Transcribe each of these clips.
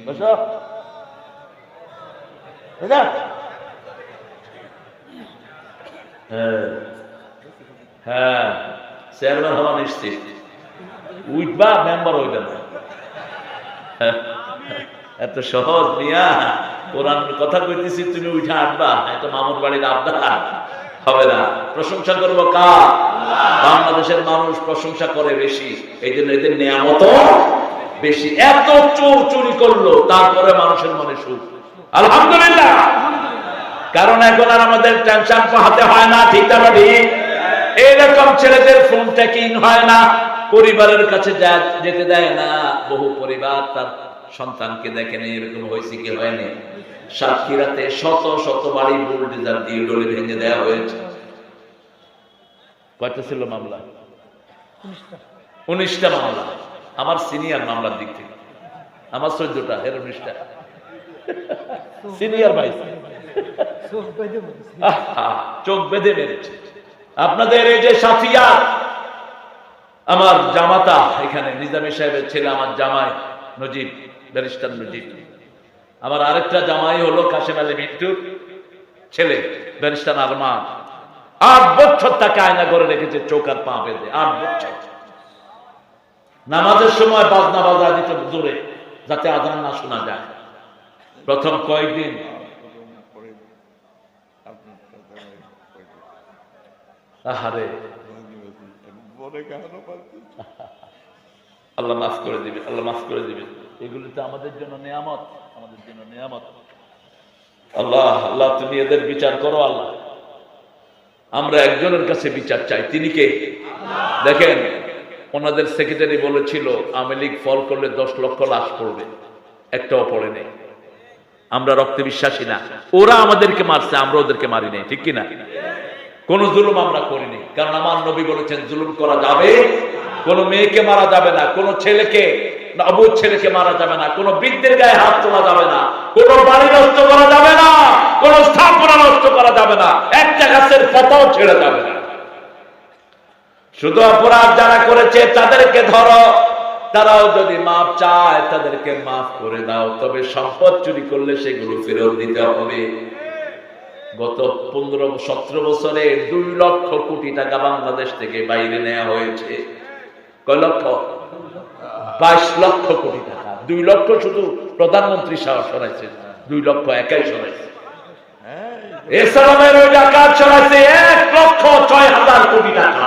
বসো। হ্যাঁ, চেয়ারম্যান হওয়া নিশ্চিত। উঠবা, মেম্বার হইবে না। এত সহজ নিয়া কোরআন কথা কইতেছি, তুমি উঠে আসবা, এত মামুর বাড়ির আবদার হবে না। প্রশংসা করবো কার? বাংলাদেশের মানুষ প্রশংসা করে বেশি, এই জন্য এদের নেয়ামত বেশি। এত চোর চুরি করলো, তারপরে মানুষের মনে সুখ, আলহামদুলিল্লাহ। কারণ এখন আর আমাদের টেনশন পোহাতে হয় না, ঠিক না ঠিক? এইরকম ছেলেদের ফোন ট্যাকিং হয় না, পরিবারের কাছে যেতে দেয় না। বহু পরিবার তার সন্তানকে দেখে নেই, এরকম হয়েছে কি হয়নি? সাতক্ষীরাতে শত শত বাড়ি বুলডোজার দিয়ে ডলে ভেঙে দেওয়া হয়েছে। কয়টা ছিল মামলা? 19টা মামলা। আমার সিনিয়র মামলার দিক থেকে আমার 14টা, এর 19টা সিনিয়র ভাই। চোখ বেঁধে মেরেছে। আপনাদের এই যে সাথিয়া, আমার জামাতা এখানে নিজামী সাহেবের ছেলে, আমার জামাই নজিব, ব্যারিস্টার নজিব। আমার আরেকটা জামাই হলো কাশেম আলী মিন্টুর ছেলে, ব্যারিস্টার আরমান। 8 বছর তাকে আয়না করে রেখেছে, চোখ আর পা বেঁধে। 8 বছর। নামাজের সময় বাজনা বাজা দিত জোরে, যাতে আজান না শোনা যায়। প্রথম কয়েকদিন আহারে, আল্লাহ মাফ করে দিবে, আল্লাহ মাফ করে দিবে। এগুলি তো আমাদের জন্য নিয়ামত, আমাদের জন্য নিয়ামত। আল্লাহ, আল্লাহ তুমি এদের বিচার করো আল্লাহ। আমরা একজনের কাছে বিচার চাই, তিনি কে? দেখেন, ওনাদের সেক্রেটারি বলেছিল আওয়ামী লীগ ফল করলে 10 লক্ষ লাশ পড়বে, একটাও পড়ে নেই। আমরা রক্তে বিশ্বাসী না। ওরা আমাদেরকে মারছে, আমরা ওদেরকে মারি নাই, ঠিক কিনা? কোন জুলুম আমরা করিনি, কারণ আমার নবী বলেছেন জুলুম করা যাবে, কোন মেয়েকে মারা যাবে না, কোন ছেলেকে, অবুঝ ছেলেকে মারা যাবে না, কোন বৃদ্ধের গায়ে হাত তোলা যাবে না, কোন বাড়ি নষ্ট করা যাবে না, কোন স্থাপনা নষ্ট করা যাবে না, একটা গাছের পাতাও ছেড়ে যাবে না। শুধু অপরাধ যারা করেছে তাদেরকে ধরো, তারাও যদি মাফ চায় তাদেরকে মাফ করে দাও। তবে সম্পদ চুরি করলে সেগুলো ফেরত দিতে হবে। গত 15-17 বছরে 2 লক্ষ কোটি টাকা বাংলাদেশ থেকে বাইরে নেওয়া হয়েছে। কয় লক্ষ? 22 লক্ষ কোটি টাকা। 2 লক্ষ শুধু প্রধানমন্ত্রী সাহেব সরাইছে, 2 লক্ষ একাই সরাইছে। ইসলামের ওই ডাকাত সরাইছে 1,06,000 কোটি টাকা।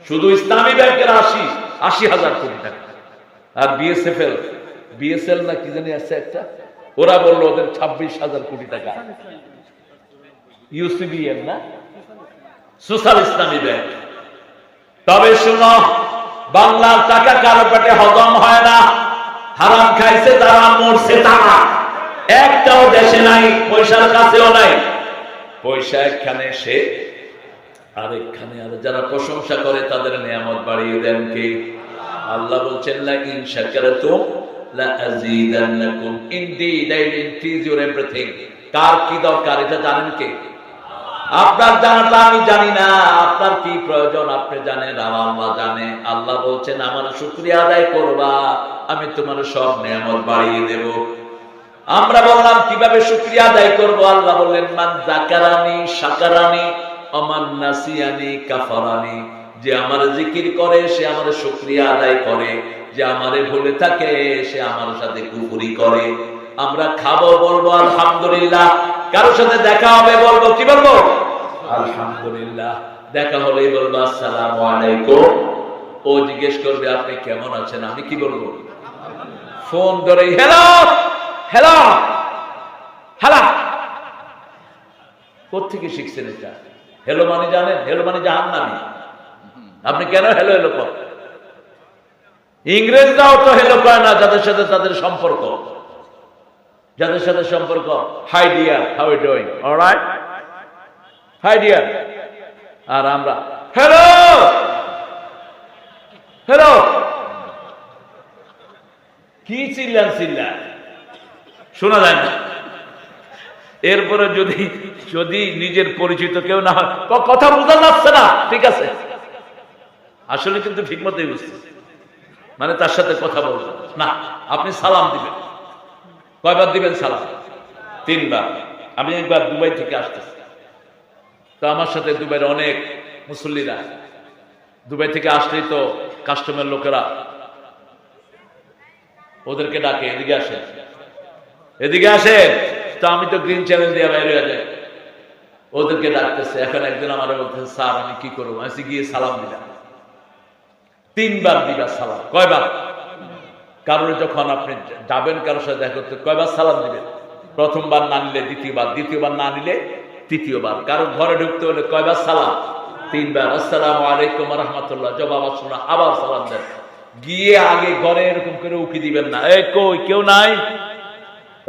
শুধু ইসলামী ব্যাংকের 80,000 কোটি টাকা। আর বিএসএল না কি জানি আছে একটা, ওরা বললো ওদের 26,000 কোটি টাকা। ইউসিবিএম না, সোশ্যাল ইসলামী ব্যাংক। তবে শুনো, বাংলার টাকা কারো পেটে হজম হয় না। হারাম খাইছে তারা, মরছে তারা। একটাও দেশে নাই, পয়সার কাছেও নাই। পয়সা একখানে সে আরেকখানে। আর যারা প্রশংসা করে তাদের নিয়ামত বাড়িয়ে দেন কে? আল্লাহ বলছেন লা ইন শাকারতুম লা আযীদান্নাকুম। Indeed I will increase your everything. কার কি দরকার এটা জানেন কে? আপনার জানাটা আমি জানি না, আপনার কি প্রয়োজন আপনি জানেন, আল্লাহ জানে। আল্লাহ বলছেন আমার শুকরিয়া আদায় করবা, আমি তোমার সব নিয়ামত বাড়িয়ে দেব। আমরা বললাম কিভাবে শুকরিয়া আদায় করব? আল্লাহ বললেন মান যাকারানি শাকারানি ওমান নাসিয়ানি কাফারানি। যে আমার জিকির করে সে আমার শুকরিয়া আদায় করে, যে আমারে ভুলে থাকে সে আমার সাথে কুফরি করে। আমরা খাবো বলবো আলহামদুলিল্লাহ, কারোর সাথে দেখা হবে বলবো কি বলবো? আলহামদুলিল্লাহ। দেখা হলেই বলবো আসসালামু আলাইকুম। ও জিজ্ঞেস করবে আপনি কেমন আছেন, আমি কি বলবো? ফোন ধরে হ্যালো হ্যালো হ্যালো। কোত্থেকে শিখছেন এটা? হ্যালো মানে জানেন? হ্যালো মানে জাহান্নামী। আপনি কেন হ্যালো হ্যালো করেন? ইংরেজরাও তো হ্যালো করে না যাদের সাথে তাদের সম্পর্ক, যাদের সাথে সম্পর্ক hi dear, how you doing, alright, hi dear. আর আমরা হ্যালো হ্যালো। কি চিল্লান চিল্লান, শোনা যায় না। এরপরে যদি নিজের পরিচিত কেউ না হয়, কথা বোঝা যাচ্ছে না, ঠিক আছে, আসলে কিন্তু ঠিক মতোই বুঝছে। মানে তার সাথে কথা বলবেন না, আপনি সালাম দিবেন। কয়বার দিবেন সালাম? 3 বার। আমি একবার দুবাই থেকে আসতেছি, তো আমার সাথে দুবাইয়ের অনেক মুসল্লিরা, দুবাই থেকে আসলেই তো কাস্টমের লোকেরা ওদেরকে ডাকে, এদিকে আসেন, এদিকে আসেন। তো আমি তো গ্রিন চ্যানেল দিয়ে বাইরে হয়ে যাই, ওদেরকে ডাকতেছে। এখন একজন আমার বলতেছে, স্যার আমি কি করবো? আমি গিয়ে সালাম দিলাম। 3 বার দিবা সালাম। কয়বার? কারণ যখন আপনি যাবেন কারোর সাথে দেখা করতে, কয়বার সালাম দিবেন? প্রথমবার না নিলে দ্বিতীয়বার, দ্বিতীয়বার না নিলে তৃতীয়বার। কারণ ঘরে ঢুকতে হলে কয়বার সালাম? 3 বার। আসসালামু আলাইকুম ওয়া রাহমাতুল্লাহ, জবাব শোনা, আবার সালাম দেন। গিয়ে আগে ঘরে এরকম করে উকি দিবেন না, এই কই কেউ নাই।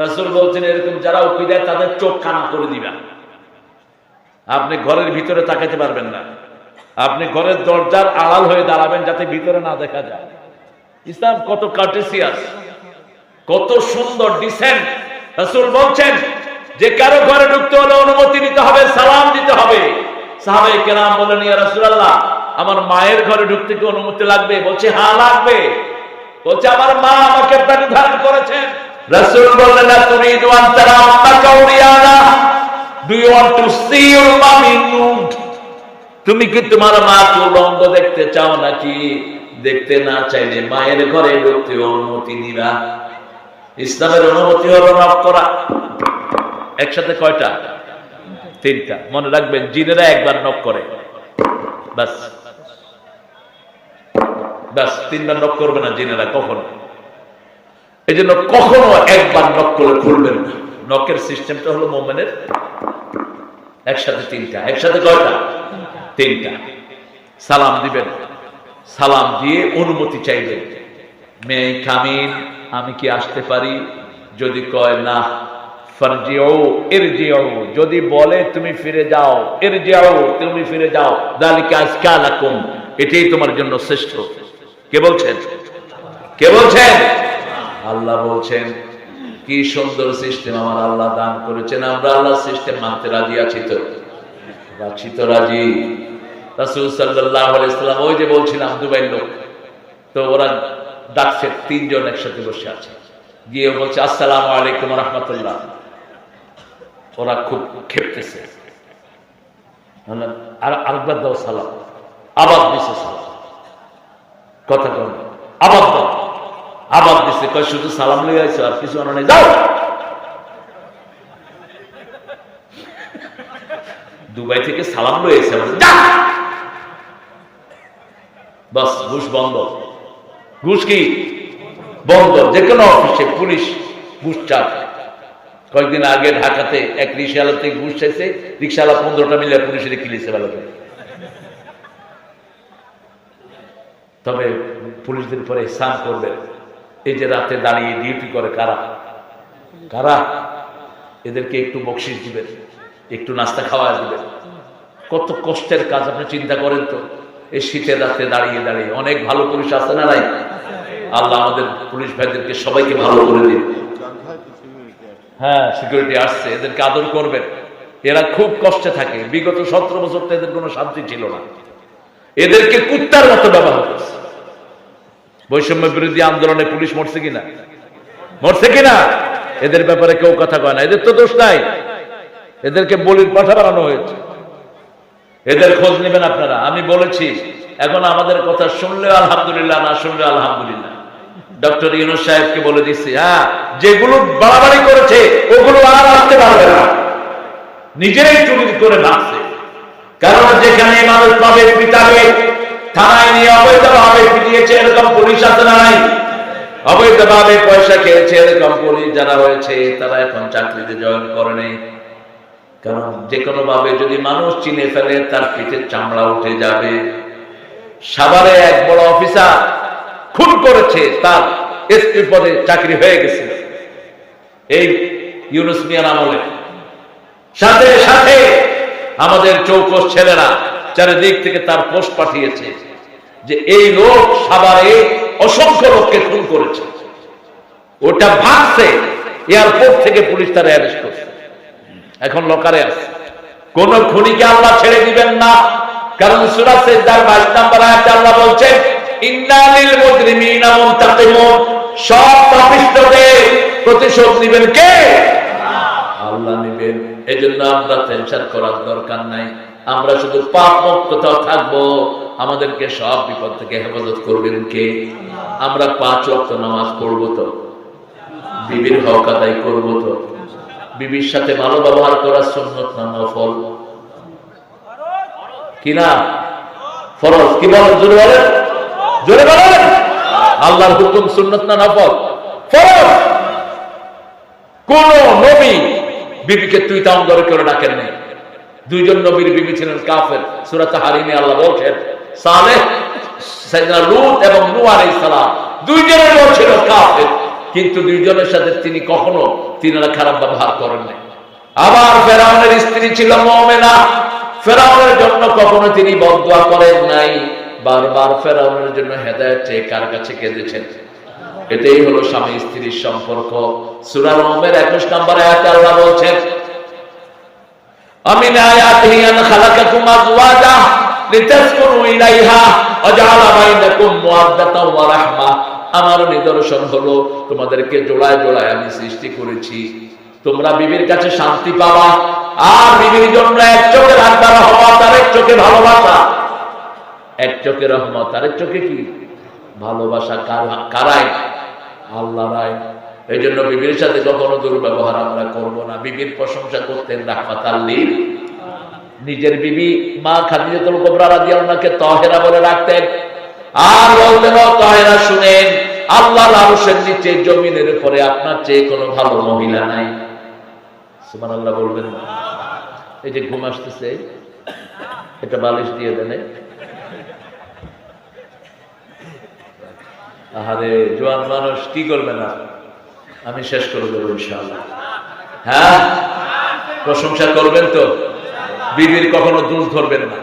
রাসূল বলছেন এরকম যারা উকি দেয় তাদের চোখ কানা করে দিবেন। আপনি ঘরের ভিতরে তাকাতে পারবেন না, আপনি ঘরের দরজার আড়াল হয়ে দাঁড়াবেন যাতে ভিতরে না দেখা যায়। ইসলাম কত কার্টেসিয়াস, কত সুন্দর, ডিসেন্ট। রাসূল বলছেন যে কারো ঘরে ঢুকতে হলে অনুমতি নিতে হবে, সালাম দিতে হবে। সাহাবায়ে কেরাম বলেন, ইয়া রাসূলুল্লাহ, আমার মায়ের ঘরে ঢুকতে কি অনুমতি লাগবে? বলছে হ্যাঁ লাগবে। বলছে আমার মা আমাকে আপনাকে ধারণ করেছেন। রাসূল বললেন, লা তুরিদু আন তারা উম্মাকা উরিয়ানা, do you want to see your mummy nude? তুমি কি তোমার মাকে উলঙ্গ দেখতে চাও নাকি? দেখতে না চাইলে মায়ের ঘরে ঢুকতে অনুমতি নিবা। ইসলামের অনুমতি হলো নক করা। একসাথে কয়টা? 3টা। মনে রাখবেন, জিনেরা একবার নক করে, বাস বাস। 3 বার নক করবে না জিনেরা কখনো। এই জন্য কখনো একবার নক করে খুলবেন না। নকের সিস্টেমটা হলো মোমেনের একসাথে 3টা। একসাথে কয়টা? 3টা। সালাম দিবেন, সালাম দিয়ে অনুমতি চাইবেন, মে আই কাম ইন, আমি কি আসতে পারি? যদি কয় না, ফারজিউ ইরজিউ, যদি বলে তুমি ফিরে যাও, ইরজিউ তুমি ফিরে যাও, যালিকা আজকা লাকুম, এটাই তোমার জন্য শ্রেষ্ঠ। কে বলছেন? কে বলছেন? আল্লাহ বলছেন। কি সুন্দর সিস্টেম আমার আল্লাহ দান করেছেন। আমরা আল্লাহর সিস্টেম মানতে রাজি আছি তো? রাজি তো রাজি। রাসূল সাল্লাল্লাহু আলাইহি ওয়াসাল্লাম, ওই যে বলছিলাম দুবাইয়ের লোক, তো ওরা ডাকছে, 3 জন একসাথে বসে আছে, গিয়ে বলছে আসসালামু আলাইকুম ওয়া রাহমাতুল্লাহ। ওরা খুব খেপতেছে, আর আরেকবার দাও সালাম। আবার দিছে সালাম, কথা কম, আবার দাও, আবার দিছে, কয় শুধু সালাম লই আইছো আর কিছু আনো নাই, যাও। দুবাই থেকে সালাম লই আইছে, যা। বাস, ঘুষ বন্ধ। ঘুষ কি বন্ধ? যে কোনো অফিসে পুলিশ ঘুষ চায়। কয়েকদিন আগে ঢাকাতে এক রিক্সাওয়ালা থেকে ঘুষ চাইছে, রিক্সাওয়ালা 15টা মিলে পুলিশের কিলিছে ভালো করে। তবে পুলিশদের পরে স্নান করবে। এই যে রাতে দাঁড়িয়ে ডিউটি করে কারা কারা, এদেরকে একটু বকশিশ দিবেন, একটু নাস্তা খাওয়া দিবেন। কত কষ্টের কাজ আপনি চিন্তা করেন তো। এই শীতের রাতে দাঁড়িয়ে দাঁড়িয়ে, অনেক ভালো পুলিশ আছে না নাই? আল্লাহ আমাদের পুলিশ ভাইদেরকে সবাইকে ভালো করে দিন। হ্যাঁ, সিকিউরিটি আসছে, এদেরকে আদর করবেন। এরা খুব কষ্টে থাকে। বিগত 17 বছর তো এদের কোনো শান্তি ছিল না। এদেরকে কুত্তার মতো ব্যবহার করছে। বৈষম্য বিরোধী আন্দোলনে পুলিশ মরছে কিনা? মরছে কিনা? এদের ব্যাপারে কেউ কথা কয় না। এদের তো দোষ নাই, এদেরকে বলির পাঠা বানানো হয়েছে। এদের খোঁজ নেবেন আপনারা। আমি বলেছি, এখন আমাদের কথা শুনলে আলহামদুলিল্লাহ, না শুনলে আলহামদুলিল্লাহ। ডক্টর ইউনূস সাহেবকে বলে দিচ্ছি, হ্যাঁ, যেগুলো বাড়াবাড়ি করেছে ওগুলো আর আসতে পারবে না। নিজেরাই চুরি করে ভাবছে। কারণ যেখানে মানুষ পাবে পিটাবে, থানায় নিয়ে অবৈধভাবে পিটিয়েছে এরকম পুলিশ আছে না নাই? অবৈধভাবে পয়সা খেয়েছে এরকম পুলিশ যারা হয়েছে, তারা এখন চাকরিতে জয়েন করে নেই। কারণ যে কোনো ভাবে যদি মানুষ চিনে ফেলে, তার পিঠের চামড়া উঠে যাবে। সাভারে এক বড় অফিসার খুন করেছে, তার এসপি পদে চাকরি হয়ে গেছে এই ইউনূস মিয়ার আমলে। সাথে সাথে আমাদের চৌকস ছেলেরা চারিদিক থেকে তার পোস্ট পাঠিয়েছে যে এই লোক সাভারে অসংখ্য লোককে খুন করেছে। ওটা ভাগছে, এয়ারপোর্ট থেকে পুলিশ তারা অ্যারেস্ট করছে, এখন লকারে আছে। কোন খুনিকে আল্লাহ ছেড়ে দিবেন না। কারণ সূরা সিজদার 22 নম্বর আয়াতে আল্লাহ বলছেন, ইন্না লিল মুজরিমিনা মুনতাকিমুন, সব পাপিষ্ঠদের প্রতিশোধ নেবেন কে? আল্লাহ নেবেন। এজন্য আমরা টেনশন করার দরকার নাই, আমরা শুধু পাপ মুক্ত থাকবো, আমাদেরকে সব বিপদ থেকে হেফাজত করবেন কে? আমরা 5 ওয়াক্ত নামাজ পড়বো তো, বিবির হক আদায় করবো তো, বিবির সাথে ভালো ব্যবহার করা সুন্নত না নফল? কি না ফরজ? কি বলেন? জোরে বলেন, জোরে বলেন। আল্লাহর হুকুম সুন্নত না নফল? ফরজ। কোন নবী বিবিকে তুই তাম ধরে করে ডাকেন নাই। 2 জন নবীর বিবি ছিলেন কাফের। সূরা তাহরিমে আল্লাহ বলছেন সালেহ, সাইয়েদনা লূত এবং নূহ আলাইহিস সালাম 2 জনের বউ ছিল কাফের, কিন্তু 2 জনের সাথে তিনি কখনো খারাপ ব্যবহার করেন নাই। আবার ফেরাউনের স্ত্রী ছিল মুমিনা, ফেরাউনের জন্য কখনো তিনি বদদুয়া করেন নাই, বারবার ফেরাউনের জন্য হেদায়েত চেয়ে কার কাছে কেঁদেছেন? এটাই হলো স্বামী স্ত্রীর সম্পর্ক। সূরা রুমের 21 নম্বর আয়াতে আল্লাহ বলছেন আমিন আয়াতিহি আন খালাকাকুম আজওয়াজা লিতাসকুনু ইলাইহা ওয়া জাআলা বাইনাকুম মুওয়াদ্দাতাও ওয়া রাহমা। আমার নিদর্শন হলো তোমাদেরকে জোড়ায় জোড়ায় আমি সৃষ্টি করেছি, তোমরা বিবির কাছে শান্তি পাবা, আর বিবির জন্য এক চোখে রাখবা রহমত, আর এক চোখে ভালোবাসা। এক চোখে রহমত, আর এক চোখে কি? ভালোবাসা। কারাই? আল্লাহ রায়। এই জন্য বিবির সাথে কখনো দুর্ব্যবহার আমরা করবো না। বিবির প্রশংসা করতেন রাহমাতাল লিল। নিজের বিবি মা খাদিজাতুল কুবরা রাদিয়াল্লাহু আনহাকে তাহেরা বলে রাখতেন, আর বলতেন ও তাহেরা শুনেন, আল্লাহর আরশের নিচে জমিনের উপরে আপনার চেয়ে কোনো ভালো মহিলা নাই। সুবহানাল্লাহ বলবেন। এই যে ঘুম আসতেছে, এটা বালিশ দিয়ে দেন। আহারে জোয়ান মানুষ কি করবে না, আমি শেষ করে দেবো ইনশাআল্লাহ। হ্যাঁ, প্রশংসা করবেন তো, বিবির কখনো দোষ ধরবেন না।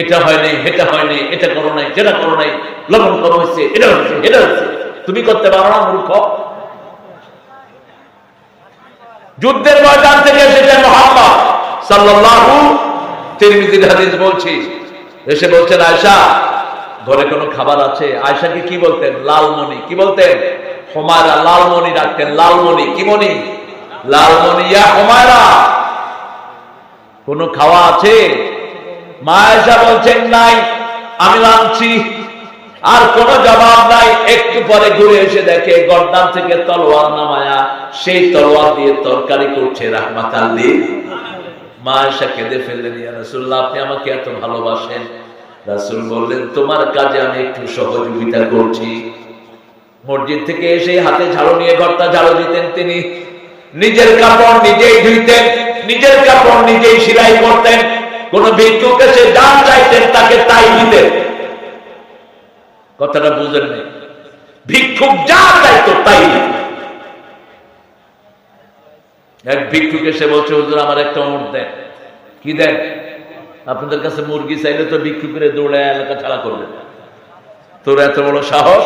এটা হয় নাই, এটা হয় নাই, এটা করো নাই, যেটা করো নাই, লবণ কম হয়েছে, এটা হচ্ছে, এটা হচ্ছে, তুমি করতে পারো না মূর্খ। যুদ্ধের ময়দান থেকে এসেছেন মুহাম্মদ সাল্লাল্লাহু, তিরমিজির হাদিস বলছি, এসে বলছেন আয়েশা ঘরে কোনো খাবার আছে? আয়েশাকে কি বলতেন? লালমণি। কি বলতেন? হুমায়রা। লালমণি রাখতেন। লালমণি। কি মণি? লালমণি। ইয়া হুমায়রা, কোনো খাওয়া আছে? মা আয়েশা বলছেন নাই, আমি আনছি। আর কোনো জবাব নাই। একটু পরে ঘুরে এসে দেখে গর্দান থেকে তলোয়ার নামায়া সেই তলোয়ার দিয়ে তরকারি করছে রাহমাতাল লিল। মা আয়েশা কেঁদে ফেললেন, ইয়া রাসূলুল্লাহ আপনি আমাকে এত ভালোবাসেন। রাসূল বললেন তোমার কাজে আমি একটু সহযোগিতা করছি। মসজিদ থেকে এসে হাতে ঝাড়ু নিয়ে ঘরটা ঝাড়ু দিতেন তিনি। নিজের কাপড় নিজেই ধুইতেন, নিজের কাপড় নিজেই সেলাই করতেন। কোন ভিক্ষুক এসে দান চাইতেন তাকে তাই দিতেন। কথাটা বুঝেন নাই? ভিক্ষুক যা চাইতো তাই দিতেন। এক ভিক্ষুক এসে বলছে হুজুর আমার একটা উট দেন। কি দেন? আপনাদের কাছে মুরগি চাইলে তো ভিক্ষুকের দৌড়ায় এলাকা ছাড়া করবে। তোর এত বড় সাহস,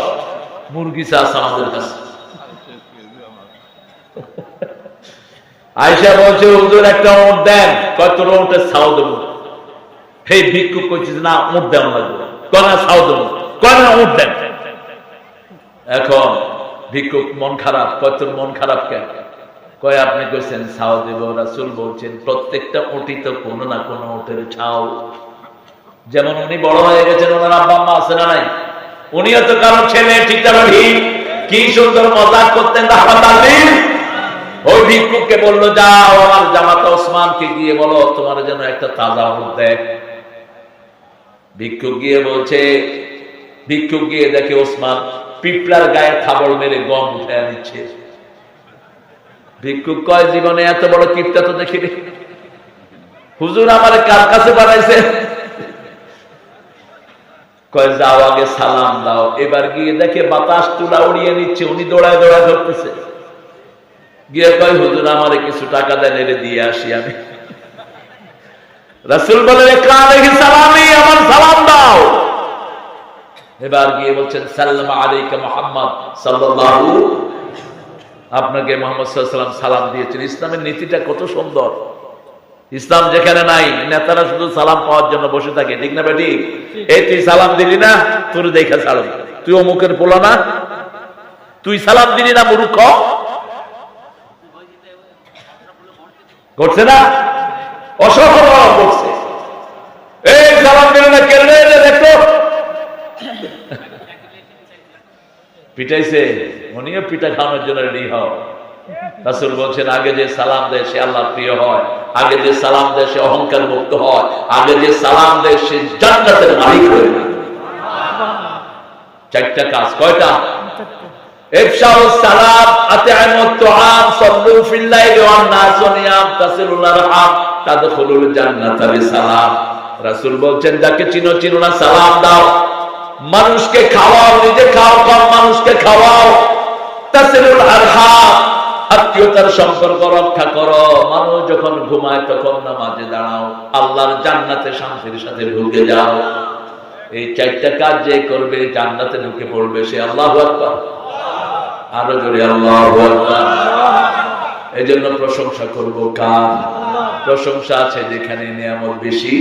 মুরগি চাস আমাদের কাছে? আয়েশা বলছে হুজুর একটা উট দেন। কয় তোর উটের ছাও দেবো। সেই ভিক্ষুক কইছে না উট দেওয়া লাগবে। কয় না ছাও দেবো। কয় না উট দেন। এখন ভিক্ষুক মন খারাপ। কয় তোর মন খারাপ কেন? কয় আপনি কইছেন ছাও দেব। রাসূল বলছেন প্রত্যেকটা উটই তো কোনো না কোনো উটের ছাও। যেমন উনি বড় হয়ে গেছেন, ওনার আব্বা আম্মা আছে না নাই? উনিও তো কারো ছেলে, ঠিক না ঠিক? কি সুন্দর মজাক করতেন রাহমাতাল লিল। ওই ভিক্ষুককে বললো যাও আমার জামাতা ওসমানকে গিয়ে বলো তোমার যেন একটা তাজা উট দেয়। ভিক্ষুক গিয়ে বলছে, ভিক্ষুক গিয়ে দেখে ওসমান পিপলার গায়ে খাবড় মেরে গম উঠে নিচ্ছে। ভিক্ষুক কয় জীবনে এত বড় কিপটা তো দেখিনি। হুজুর আমার কার কাছে বানাইছে? কয় যাও আগে সালাম দাও। এবার গিয়ে দেখে বাতাস তুলা উড়িয়ে নিচ্ছে, উনি দৌড়ায় দৌড়ায় ধরতেছে। গিয়ে কয় হুজুর আমারে কিছু টাকা দেন, এনে দিয়ে আসি আমি। রাসূল বলেন ইকরা আলাইহি সালামি, আমার সালাম দাও। এবার গিয়ে বলছেন সাল্লামু আলাইকা মুহাম্মদ সাল্লাল্লাহু, আপনাকে মুহাম্মদ সাল্লাল্লাহু আলাইহি ওয়াসাল্লাম সালাম দিয়েছেন। ইসলামের নীতিটা কত সুন্দর। ইসলাম যেখানে নাই, নেতারা শুধু সালাম পাওয়ার জন্য বসে থাকে, ঠিক না বেটি? এই তুই সালাম দিলি না, তোর দেখা ছাড়ো, তুই অমুকের পোলা না, তুই সালাম দিলি না, মূর্খ। করছে না? অসফল করছে। এই সালাম দিলি না, কেন দেখো পিটাইছে, উনিও পিঠা খাওয়ানোর জন্য রেডি হও। রাসূল বলছেন, আগে যে সালাম দেয় সে আল্লাহর প্রিয় হয়, আগে যে সালাম দেয় সে অহংকার মুক্ত হয়, আগে যে সালাম দেয় সে জান্নাতের মালিক হয়। চারটা কাজ। কয়টা? ইফশাউস সালাম, আতিআমুত তুআম, সাল্লু ফিল লাইলি ওয়ান নাসু নিয়াম, তাসিলুল আরহাম, তাদখুলুল জান্নাতা বিসালাম। রাসূল বলছেন, যাকে চিনো চিনো না সালাম দাও, মানুষকে খাওয়াও, নিজে খাও কম, মানুষকে খাওয়াও। তাসিলুল আরহাম, আত্মীয়তার সম্পর্ক রক্ষা করো। মানুষ যখন ঘুমায় তখন নামাজে দাঁড়াও, আল্লাহর জান্নাতে শান্তির সাথে ঢুকে যাও। এই চারটা কাজ যে করবে জান্নাতে ঢুকে পড়বে সে। আল্লাহু আকবার। আরো জোরে আল্লাহু আকবার। এই জন্য প্রশংসা করবো কার? প্রশংসা আছে যেখানে নিয়ামত বেশি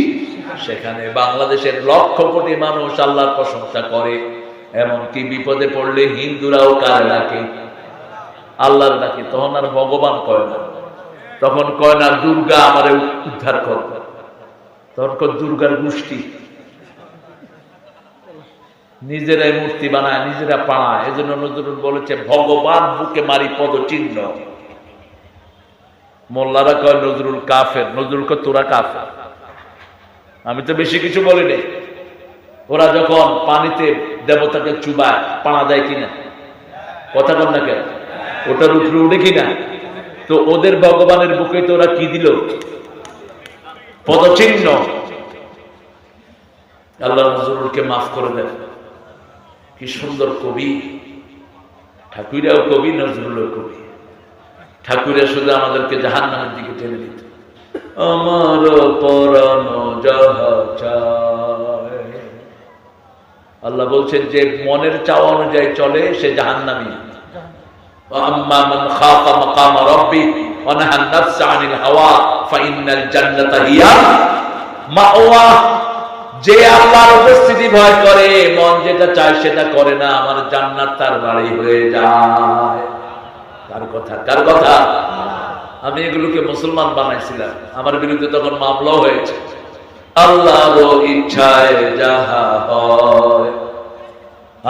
সেখানে। বাংলাদেশের লক্ষ কোটি মানুষ আল্লাহর প্রশংসা করে, এমনকি বিপদে পড়লে হিন্দুরাও কার ডাকে? আল্লাহর ডাকে। তখন আর ভগবান কয় না, তখন কয় না দুর্গা আমারে উদ্ধার কর, তখন কয় দুর্গার গোষ্ঠী। নিজেরাই মূর্তি বানায়, নিজেরা পাড়ায়। এজন্য নজরুল বলেছে, ভগবান বুকে মারি পদ চিহ্ন। মোল্লারা কয় নজরুল কাফের, নজরুল কয় তোরা কাফের। আমি তো বেশি কিছু বলিনি। ওরা যখন পানিতে দেবতাকে চুবায়, পাড়া দেয় কিনা? কথা বল না কেন? ওটার উপরে উঠে কিনা? তো ওদের ভগবানের বুকে তো ওরা কি দিল? পদচিহ্ন। আল্লাহ নজরুলকে মাফ করে দেন। কি সুন্দর কবি! ঠাকুরাও কবি, নজরুলও কবি। ঠাকুরে শুধু আমাদেরকে জাহান্নামের দিকে টেনে দিত। আমার পরাণ যাহা চায়, আল্লাহ বলছেন যে মনের চাওয়া অনুযায়ী চলে সে জাহান্নামী। আম্মা মান খাফা মাকাম রাব্বি ওয়া নাহা আন-নাফসা আনিল হাওয়া ফাইন্নাল জান্নাতা হিয়া মাওয়া। যে আল্লাহর উপস্থিতি ভয় করে, মন যেটা চায় সেটা করে না, আমার জান্নাত তার বাড়ি হয়ে যায়। কার কথা? কার কথা? আমি এগুলোকে মুসলমান বানাইছিলাম, আমার বিরুদ্ধে তখন মামলাও হয়েছে। আল্লাহর ইচ্ছায় যাহা হয়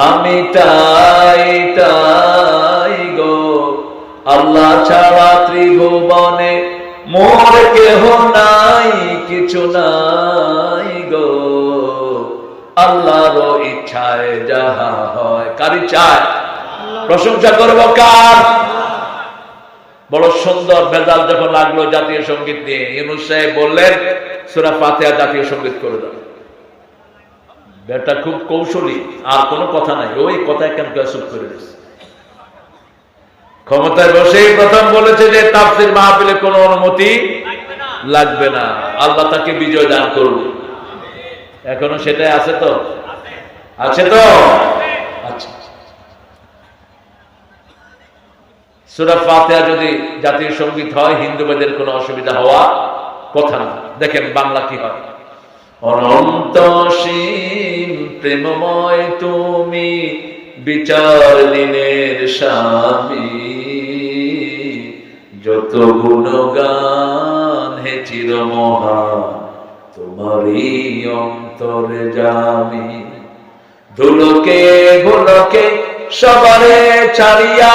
আমি তাই তাই গো, আল্লাহ ছাড়া ত্রিভুবনে মোর কেহ নাই, কিছু নাই গো, আল্লাহর ইচ্ছায় যাহা হয়। কার ইচ্ছায়? প্রশংসা করব কার? বড় সুন্দর ভেজাল যখন লাগলো জাতীয় সঙ্গীত নিয়ে, ইউনূস সাহেব বললেন সূরা ফাতিহা জাতীয় সঙ্গীত করে দাও। বেটা খুব কৌশলী, আর কোনো কথা নাই, ওই কথায় কেন চুপ করে দিচ্ছে। ক্ষমতায় বসেই প্রথম বলেছে যে তাফসীর মাহফিলে কোনো অনুমতি লাগবে না, আল্লাহ তাকে বিজয় দান করবে। এখনো সেটাই আছে তো? আছে তো? আচ্ছা, সূরা ফাতিহা যদি জাতীয় সঙ্গীত হয় হিন্দুদের কোনো অসুবিধা হওয়া কথা না। দেখেন বাংলা কি হয়। অনন্ত সীম প্রেমময় তুমি, বিচার দিনের স্বামী, যত গুণগান হে চিরমহান তোমারই অন্তরে জামি। ধুলোকে ভুলোকে সবারে ছাড়িয়া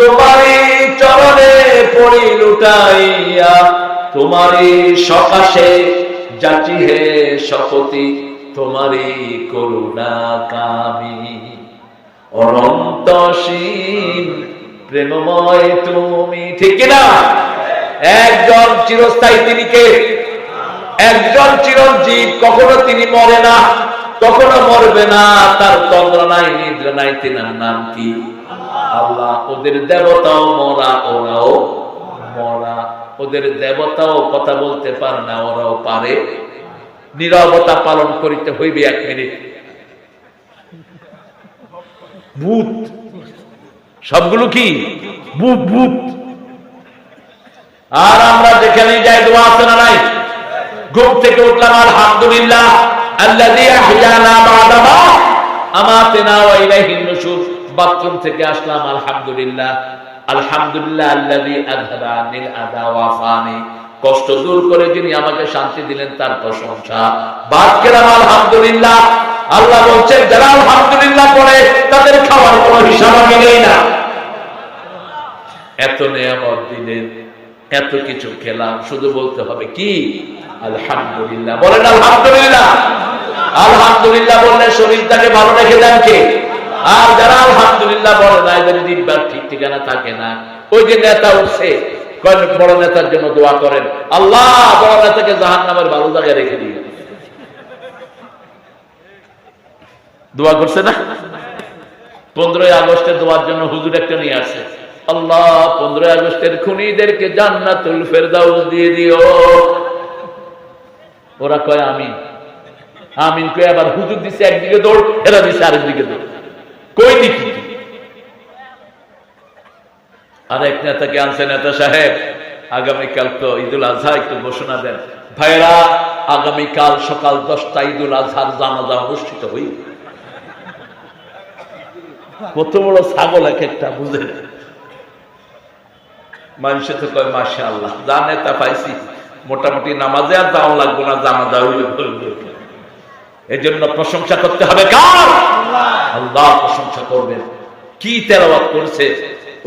তোমারই চরণে পড়ি লুটাইয়া, তোমারই সকাশে যাচি হে শপথি, তোমারই করুণা কামি। অনন্ত সীম প্রেমময় তুমি। ঠিক না? একজন চিরস্থায়ী, তিনি কে? একজন চিরঞ্জীব, কখনো তিনি মরে না, কখনো মরবে না, তার তন্দ্রা নাই নিদ্রা নাই। তিনার নাম কি? আল্লাহ। ওদের দেবতাও মরা, ওরাও মরা। ওদের দেবতাও কথা বলতে পারে না, ওরাও পারে। নীরবতা পালন করিতে হইবে 1 মিনিট। ভূত সবগুলো কি? ভূত ভূত। আর আমরা যেখানে যাই দোয়া আছে না নাই? ঘুম থেকে উঠলাম আলহামদুলিল্লাহ আল্লাযী আহইয়ানা বা'দা মা আমাতানা ওয়া ইলাইহিন নুশুর। বাথরুম থেকে আসলাম আলহামদুলিল্লাহ আলহামদুলিল্লাহ আল্লাযী আযহাবা আনিল আযা ওয়া আফানি, কষ্ট দূর করে যিনি আমাকে শান্তি দিলেন তার প্রশংসা। বাদ গেলাম আলহামদুলিল্লাহ। আল্লাহ বলছেন যারা আলহামদুলিল্লাহ পড়ে তাদের খাওয়ার কোনো হিসাব আমি নেই না। এত নিয়ামত দিলেন, এত কিছু খেলাম, শুধু বলতে হবে কি আলহামদুলিল্লাহ। বলেন আলহামদুলিল্লাহ। আলহামদুলিল্লাহ বললে শরীরটাকে ভালো রেখে দেন কে? আর যারা আলহামদুলিল্লাহ বলে না এদের দিনবার ঠিক ঠিকানা থাকে না। ওই যে নেতা উঠছে, বড় নেতার জন্য দোয়া করেন, আল্লাহ বড় নেতাকে জাহান্নামের ভালো জায়গায় রেখে দিয়ে। দোয়া করছে না? 15ই আগস্টের দোয়ার জন্য হুজুর একটা নিয়ে আসছে, আল্লাহ 15ই আগস্টের খুনিদেরকে জান্নাতুল ফেরদাউস দিয়ে দিও। ওরা কয় আমিন আমিন কয়, আবার হুজুর দিছে একদিকে দৌড়, এরা দিছে আরেকদিকে দৌড়। কই দেখি আরেক নেতাকে আনছে, নেতা সাহেব আগামীকাল তো ঈদুল আজহা, একটু ঘোষণা দেন। ভাইরা আগামীকাল সকাল 10টা ঈদুল আজহার জানাজা অনুষ্ঠিত হই। কত বড় ছাগল এক একটা, বুঝে মানুষে তো কয় মাশাআল্লাহ, যা নেতা পাইছি মোটামুটি নামাজে আর যাওয়া লাগবো না, জানাজা হইলে। এই জন্য প্রশংসা করতে হবে কার? আল্লাহ প্রশংসা করবেন। কি তেলাওয়াত করছে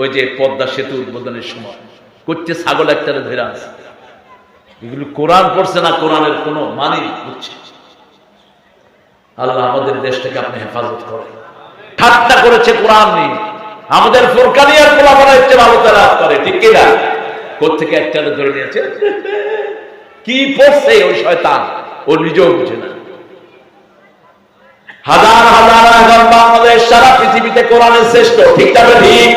ওই যে পদ্মা সেতু উদ্বোধনের সময়, করছে ছাগল একটারে ধরে আছে। এগুলো কোরআন পড়ছে না, কোরআনের কোনো মানে বুঝছে। আল্লাহ আমাদের দেশটাকে আপনি হেফাজত করেন। ঠাট্টা করেছে কোরআন নিয়ে, আমাদের ফুরকানিয়ার পোলাপানের চেয়ে ভালো তেলাওয়াত করে, ঠিক কিনা? কোত্থেকে একটারে ধরে নিয়েছে, কি পড়ছে ওই শয়তান, ও নিজেও বুঝে না। হাজার হাজার হাজার বাংলাদেশ সারা পৃথিবীতে কোরআনের শ্রেষ্ঠ, ঠিক না? ঠিক।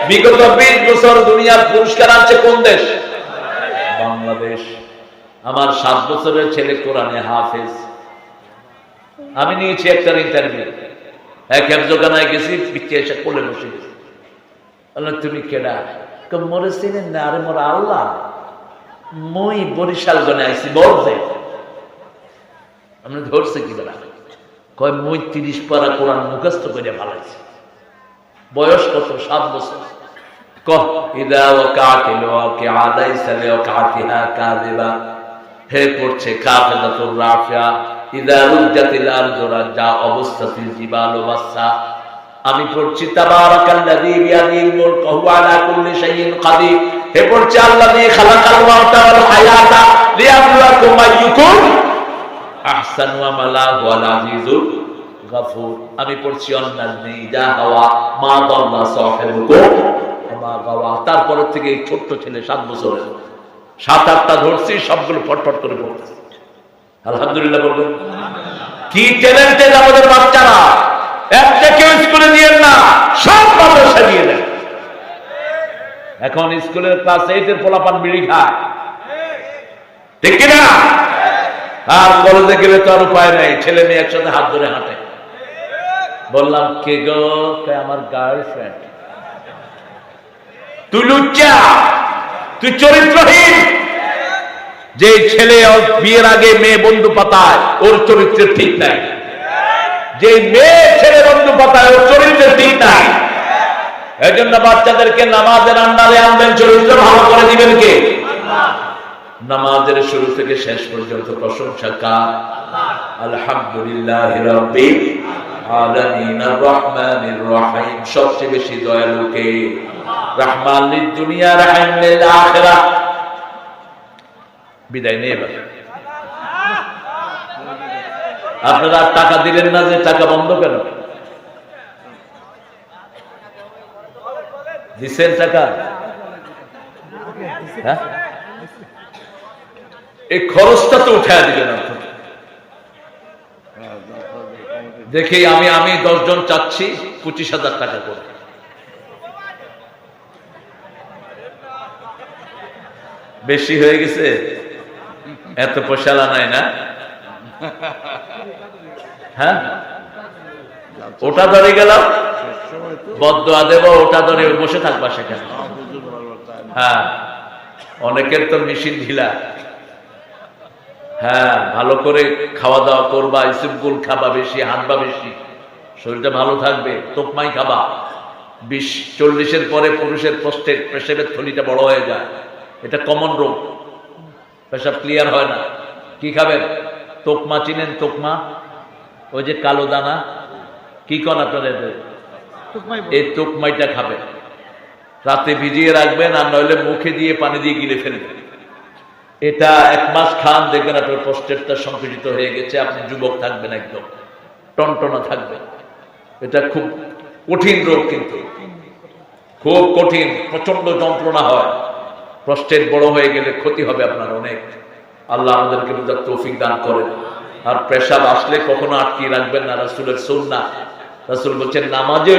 বিগত 20 বছর দুনিয়ার পুরস্কার আনছে কোন দেশ? বাংলাদেশ। আমার 7 বছরের ছেলে কোরআনে হাফেজ। আমি নিয়েছি একটা ইন্টারভিউ, এক হেফজখানায় গেছি, পিছিয়ে এসে কোলে বসে গেছি। বললাম তুমি কেডা? মরে চিনেন না? আরে মোর আল্লাহ, মই বরিশাল গনে আইছি বলছে। আমি ধরছে কি বেলা? কয় মই 30 পারা কোরআন মুখস্থ করে ভালাইছি। বয়স কত? 7 বছর। কহ ইদা ওয়াকাতিল ওয়াকিআ লাইসা লিওয়াকাতিহা কাযিবা। হে পড়ছে কাফিলাতুর রাফিয়া, ইদা রুজ্জাতিল আরদু রাজ্জা, অবস্থাতিল জিবালু বাসসা। আমি পড়ছি তাবারাকাল্লাযী বিয়াদিহিল মুলক ওয়া হুয়া আলা কুল্লি শাইইন কাদির। হে পড়ছে আল্লাযী খালাকাল মাউতা ওয়াল হায়াতা লিয়াবলুয়াকুম আইয়ুকুম আহসানু আমালা ওয়াল আজিজুল গাফুর। আমি পড়ছি অন্নাজমি যা হাওয়া মা দাল্লা সাহিবুকুম ওয়া গাওয়া। তারপরে থেকে এই ছোট্ট ছেলে 7 বছরের 7-8টা ধরছি, সবগুলো ফটফট করে পড়তেছে। আলহামদুলিল্লাহ বলবেন। কি ট্যালেন্টেড আমাদের বাচ্চারা! একটা কেউ স্কুলে দিয়েন না, সব মাদ্রাসা দিয়ে দেন। এখন স্কুলের ক্লাস 8 এর পোলাপান বিড়ি খায়, ঠিক কিনা? আর কলেজে গেলে তো আর উপায় নাই, ছেলে মেয়ে একসাথে হাত ধরে হাঁটে। বললাম কে গো? আমার গার্লফ্রেন্ড। তুই লুচ্চা, তুই চরিত্রহীন। যে ছেলে বিয়ের আগে মেয়ে বন্ধু পাতায়, ওর চরিত্র ঠিক নাই। যে মেয়ে ছেলে বন্ধু পাতায়, ওর চরিত্র ঠিক নাই। এই জন্য বাচ্চাদেরকে নামাজের আন্ডারে আনবেন, চরিত্র ভালো করে দিবেন কে? নামাজের শুরু থেকে শেষ পর্যন্ত প্রশংসা কার? আলহামদুলিল্লাহি রাব্বিল আলামিন আর রহমানির রহিম। সবচেয়ে বেশি দয়ালু কে? রহমান লিদ দুনিয়া রহিম লিল আখিরাহ। বিদায় নিয়ে এবার আপনারা টাকা দিলেন না, যে টাকা বন্ধ কেন দিচ্ছেন? টাকা হ্যাঁ, এই খরচটা তো উঠায় দিলেন আপনার। দেখি আমি 10 জন চাচ্ছি 25,000 টাকা করে। বেশি হয়ে গেছে? এত পয়সা নাই না? হ্যাঁ, ওটা ধরে গেলাম, বদদোয়া দেব, ওটা ধরে বসে থাকবা সেখানে। হ্যাঁ, অনেকের তো মেশিন ঢিলা, হ্যাঁ, ভালো করে খাওয়া দাওয়া করবা, ইসবগুল খাবা বেশি, হাঁটবা বেশি, শরীরটা ভালো থাকবে। তোকমাই খাবা। 20-40-এর পরে পুরুষের প্রস্টেট পেশাবের থলিটা বড় হয়ে যায়, এটা কমন রোগ, পেশাব ক্লিয়ার হয় না। কি খাবেন? তোকমা চিনেন? তোকমা, ওই যে কালো দানা, কি কন আপনাদের, এই তোকমাইটা খাবেন, রাতে ভিজিয়ে রাখবেন, আর নইলে মুখে দিয়ে পানি দিয়ে গিলে ফেলবেন। এটা 1 মাস খান, দেখবেন আপনার প্রস্টেটটা সংকুচিত হয়ে গেছে, আপনি যুবক থাকবেন, একদম টনটনা থাকবেন। এটা খুব কঠিন রোগ, কিন্তু খুব কঠিন, প্রচন্ড যন্ত্রণা হয়। প্রস্টেট বড় হয়ে গেলে ক্ষতি হবে আপনার অনেক। আল্লাহ আমাদেরকে বুঝার তৌফিক দান করেন। আর পেশাব আসলে কখনো আটকিয়ে রাখবেন না, রাসূলের সুন্নাহ। রাসূল বলছেন নামাজে